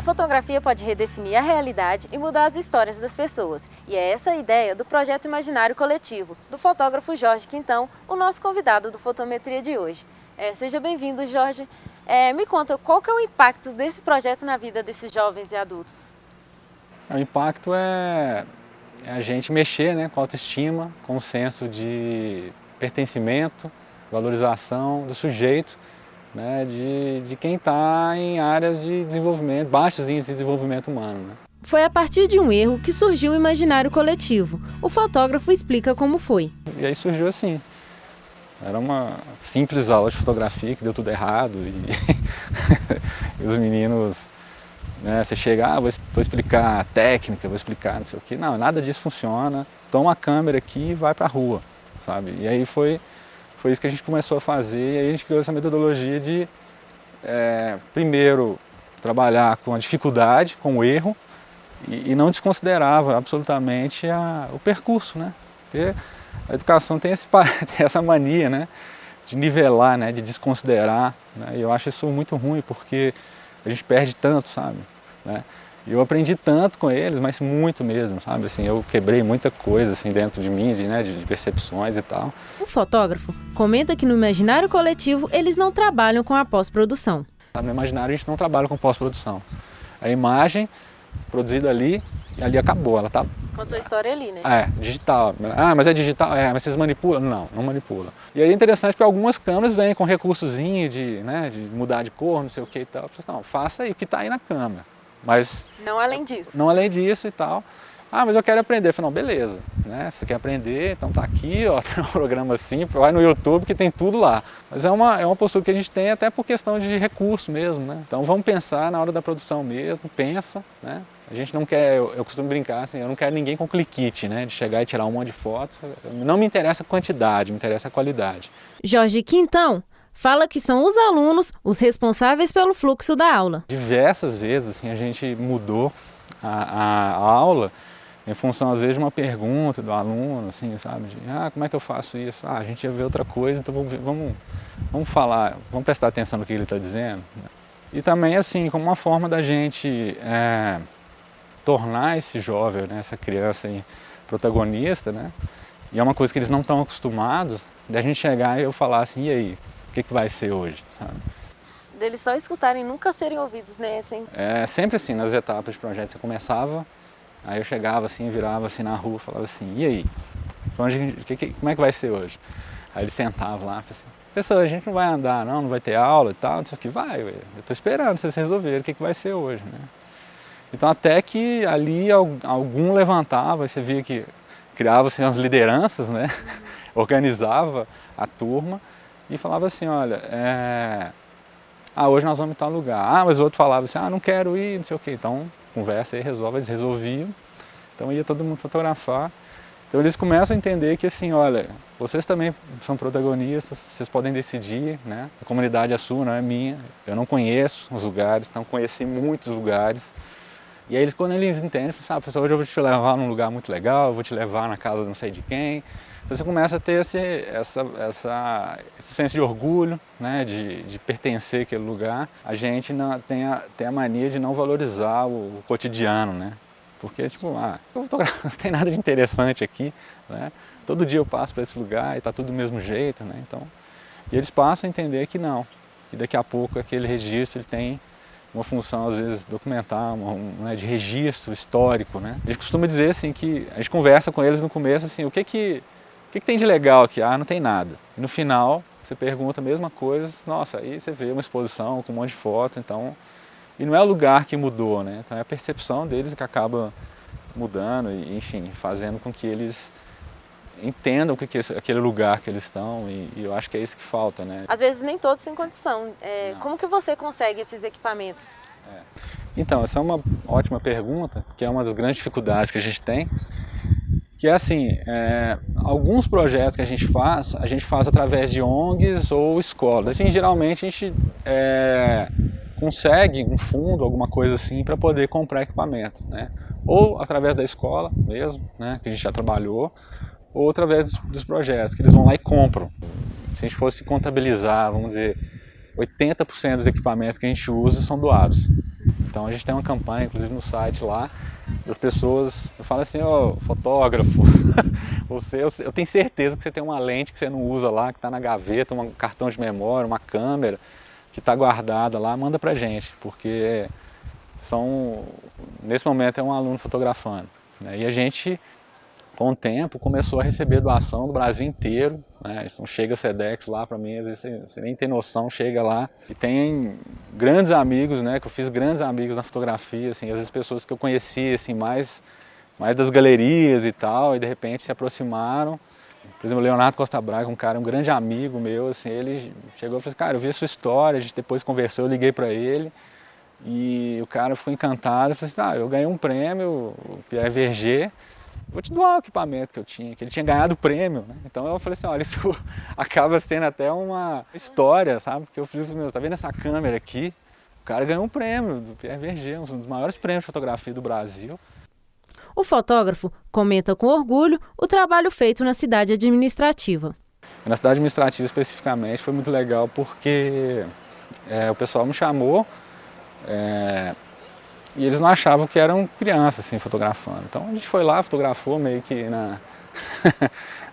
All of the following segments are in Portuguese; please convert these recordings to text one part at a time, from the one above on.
fotografia pode redefinir a realidade e mudar as histórias das pessoas. E é essa a ideia do projeto Imaginário Coletivo, do fotógrafo Jorge Quintão, o nosso convidado do Fotometria de hoje. Seja bem-vindo, Jorge. Me conta, qual que é o impacto desse projeto na vida desses jovens e adultos? O impacto é a gente mexer, né, com a autoestima, com o senso de pertencimento, valorização do sujeito, né, de quem está em áreas de desenvolvimento, baixos índices de desenvolvimento humano. Né? Foi a partir de um erro que surgiu o Imaginário Coletivo. O fotógrafo explica como foi. E aí surgiu assim. Era uma simples aula de fotografia que deu tudo errado e os meninos, né, você chega, vou explicar a técnica, vou explicar não sei o quê. Não, nada disso funciona. Toma a câmera aqui e vai para a rua, sabe? E aí foi isso que a gente começou a fazer e aí a gente criou essa metodologia de, primeiro, trabalhar com a dificuldade, com o erro e não desconsiderava absolutamente o percurso, né? Porque a educação tem essa mania, né, de nivelar, né, de desconsiderar, né? E eu acho isso muito ruim porque a gente perde tanto, sabe? Né? E eu aprendi tanto com eles, mas muito mesmo, sabe? Assim, eu quebrei muita coisa assim, dentro de mim, de percepções e tal. O fotógrafo comenta que no Imaginário Coletivo eles não trabalham com a pós-produção. No Imaginário a gente não trabalha com pós-produção. A imagem produzida ali, e ali acabou, ela tá... Contou a história ali, né? Digital. Ah, mas é digital? Mas vocês manipulam? Não manipula. E aí é interessante porque algumas câmeras vêm com recursozinho de mudar de cor, não sei o que e tal. Eu falei assim, não, faça aí o que está aí na câmera. Mas não além disso. Não além disso e tal. Ah, mas eu quero aprender. Eu falei, não, beleza. Né? Se você quer aprender, então tá aqui, ó, tem um programa assim, vai no YouTube que tem tudo lá. Mas é uma postura que a gente tem até por questão de recurso mesmo, né? Então vamos pensar na hora da produção mesmo, pensa, né? A gente não quer, eu costumo brincar assim, eu não quero ninguém com cliquite, né? De chegar e tirar um monte de fotos. Não me interessa a quantidade, me interessa a qualidade. Jorge Quintão fala que são os alunos os responsáveis pelo fluxo da aula. Diversas vezes assim, a gente mudou a aula em função, às vezes, de uma pergunta do aluno, assim, sabe? Como é que eu faço isso? A gente ia ver outra coisa, então vamos falar, vamos prestar atenção no que ele está dizendo. E também, assim, como uma forma da gente tornar esse jovem, né, essa criança aí, protagonista, né? E é uma coisa que eles não estão acostumados, da gente chegar e eu falar assim, e aí? O que vai ser hoje, sabe? Deles só escutarem, nunca serem ouvidos, né? Sempre assim, nas etapas de projeto, você começava, aí eu chegava assim, virava assim na rua, falava assim, e aí? Como é que vai ser hoje? Aí eles sentavam lá, assim, pessoal, a gente não vai andar não vai ter aula e tal, não sei o que, eu tô esperando vocês resolverem o que vai ser hoje, né? Então até que ali algum levantava, você via que criava-se umas lideranças, né? Organizava a turma, e falava assim, olha, hoje nós vamos em tal lugar. Mas o outro falava assim, não quero ir, não sei o quê. Então, conversa aí, resolve, eles resolviam. Então ia todo mundo fotografar. Então eles começam a entender que assim, olha, vocês também são protagonistas, vocês podem decidir, né? A comunidade é sua, não é minha. Eu não conheço os lugares, então conheci muitos lugares. E aí quando eles entendem, sabe, pessoal, hoje eu vou te levar num lugar muito legal, eu vou te levar na casa de não sei de quem. Então você começa a ter esse senso de orgulho, né, de pertencer àquele lugar. A gente tem a mania de não valorizar o cotidiano, né? Porque, tipo, não tem nada de interessante aqui, né? Todo dia eu passo por esse lugar e está tudo do mesmo jeito, né? Então, e eles passam a entender que não, que daqui a pouco aquele registro ele tem uma função, às vezes, documentar, né, de registro histórico, né? A gente costuma dizer, assim, que a gente conversa com eles no começo, assim, o que tem de legal aqui? Não tem nada. E no final, você pergunta a mesma coisa, nossa, aí você vê uma exposição com um monte de foto, então... E não é o lugar que mudou, né? Então é a percepção deles que acaba mudando e, enfim, fazendo com que eles entendam o que é aquele lugar que eles estão e eu acho que é isso que falta, né? Às vezes nem todos têm condição. Como que você consegue esses equipamentos? Então, essa é uma ótima pergunta, que é uma das grandes dificuldades que a gente tem. Que é assim, alguns projetos que a gente faz através de ONGs ou escolas. Assim, geralmente a gente consegue um fundo, alguma coisa assim, para poder comprar equipamento, né? Ou através da escola mesmo, né, que a gente já trabalhou, ou através dos projetos, que eles vão lá e compram. Se a gente fosse contabilizar, vamos dizer, 80% dos equipamentos que a gente usa são doados. Então a gente tem uma campanha, inclusive no site lá, das pessoas, eu falo assim, ó, fotógrafo, eu tenho certeza que você tem uma lente que você não usa lá, que está na gaveta, um cartão de memória, uma câmera, que está guardada lá, manda pra gente, porque nesse momento é um aluno fotografando, né? E a gente, com o tempo, começou a receber doação do Brasil inteiro, né? Então chega a Sedex lá para mim, às vezes você nem tem noção, chega lá e tem grandes amigos, né? Que eu fiz grandes amigos na fotografia, assim, às vezes pessoas que eu conhecia, assim, mais das galerias e tal, e de repente se aproximaram. Por exemplo, o Leonardo Costa Braga, um grande amigo meu, assim, ele chegou e falou assim, cara, eu vi a sua história, a gente depois conversou, eu liguei para ele, e o cara ficou encantado, eu falei assim, eu ganhei um prêmio, o Pierre Verger, vou te doar o equipamento que eu tinha, que ele tinha ganhado o prêmio, né? Então eu falei assim, olha, isso acaba sendo até uma história, sabe? Porque eu falei, meu, tá vendo essa câmera aqui? O cara ganhou um prêmio do Pierre Verger, um dos maiores prêmios de fotografia do Brasil. O fotógrafo comenta com orgulho o trabalho feito na cidade administrativa. Na cidade administrativa especificamente foi muito legal porque o pessoal me chamou e eles não achavam que eram crianças assim, fotografando. Então a gente foi lá, fotografou meio que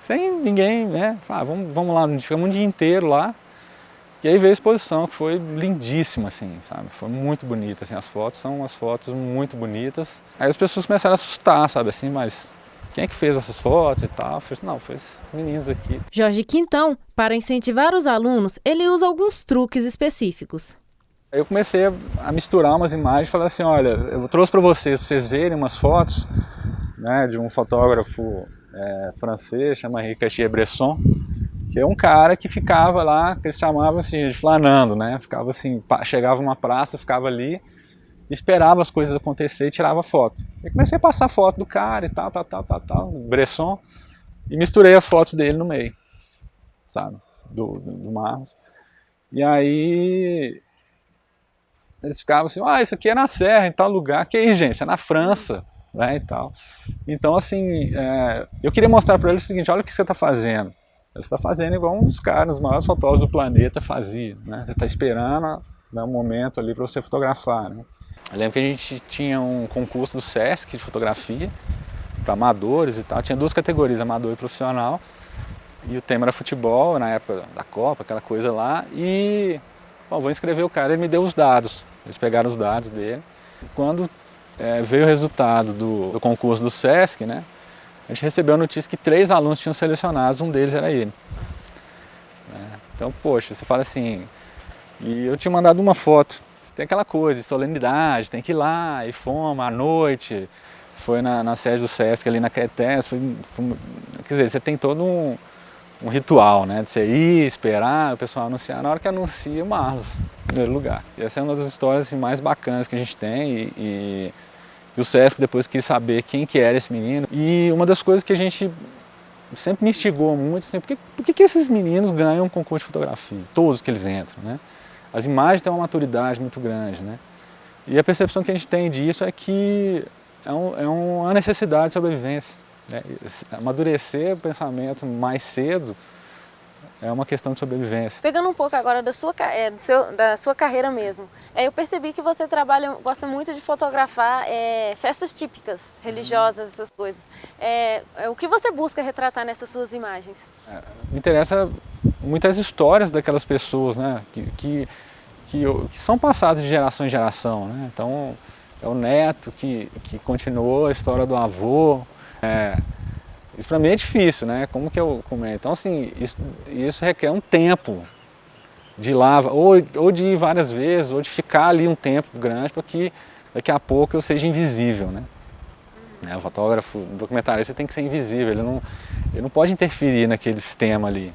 sem ninguém, né? Vamos lá, a gente ficamos um dia inteiro lá. E aí veio a exposição, que foi lindíssima, assim, sabe? Foi muito bonita, assim, as fotos são umas fotos muito bonitas. Aí as pessoas começaram a assustar, sabe, assim, mas quem é que fez essas fotos e tal? Eu falei, não, foi esses meninos aqui. Jorge Quintão, para incentivar os alunos, ele usa alguns truques específicos. Aí eu comecei a misturar umas imagens e falei assim, olha, eu trouxe para vocês verem umas fotos, né, de um fotógrafo francês, chama Henri Cartier-Bresson, que é um cara que ficava lá, que eles chamavam assim, de flanando, né? Ficava assim, chegava numa praça, ficava ali, esperava as coisas acontecer e tirava foto. E comecei a passar foto do cara e tal, Bresson, e misturei as fotos dele no meio, sabe? Do Marlos. E aí eles ficavam assim, isso aqui é na Serra, em tal lugar. Que isso, gente? Isso é na França, né? E tal. Então, assim, eu queria mostrar para eles o seguinte, olha o que você está fazendo. Você está fazendo igual um dos caras, os maiores fotógrafos do planeta fazia, né? Você está esperando um momento ali para você fotografar, né? Eu lembro que a gente tinha um concurso do Sesc de fotografia para amadores e tal. Tinha duas categorias, amador e profissional. E o tema era futebol, na época da Copa, aquela coisa lá. E, vou inscrever o cara, ele me deu os dados. Eles pegaram os dados dele. Quando veio o resultado do concurso do Sesc, né? A gente recebeu a notícia que 3 alunos tinham selecionados, um deles era ele. Então, poxa, você fala assim, e eu tinha mandado uma foto, tem aquela coisa de solenidade, tem que ir lá, e fomos à noite, foi na sede do Sesc ali na Caetés, quer dizer, você tem todo um ritual, né, de você ir, esperar, o pessoal anunciar, na hora que anuncia o Marlos, em primeiro lugar. E essa é uma das histórias assim, mais bacanas que a gente tem e o Sesc depois quis saber quem que era esse menino. E uma das coisas que a gente sempre me instigou muito, assim, por que esses meninos ganham um concurso de fotografia? Todos que eles entram, né? As imagens têm uma maturidade muito grande, né? E a percepção que a gente tem disso é que é uma necessidade de sobrevivência, né? Amadurecer o pensamento mais cedo é uma questão de sobrevivência. Pegando um pouco agora da sua carreira mesmo, eu percebi que você gosta muito de fotografar festas típicas, religiosas, essas coisas. O que você busca retratar nessas suas imagens? Me interessa muitas histórias daquelas pessoas, né, que são passadas de geração em geração, né? Então é o neto que continuou a história do avô. Isso para mim é difícil, né? Como que eu comento? Então, assim, isso requer um tempo de ir lá, ou de ir várias vezes, ou de ficar ali um tempo grande para que daqui a pouco eu seja invisível, né? O fotógrafo, o documentarista, tem que ser invisível, ele não pode interferir naquele sistema ali.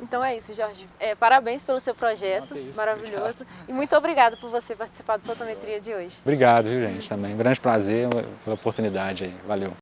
Então é isso, Jorge. Parabéns pelo seu projeto, maravilhoso. Obrigado. E muito obrigada por você participar do Fotometria de hoje. Obrigado, viu, gente, também. Um grande prazer pela oportunidade aí. Valeu.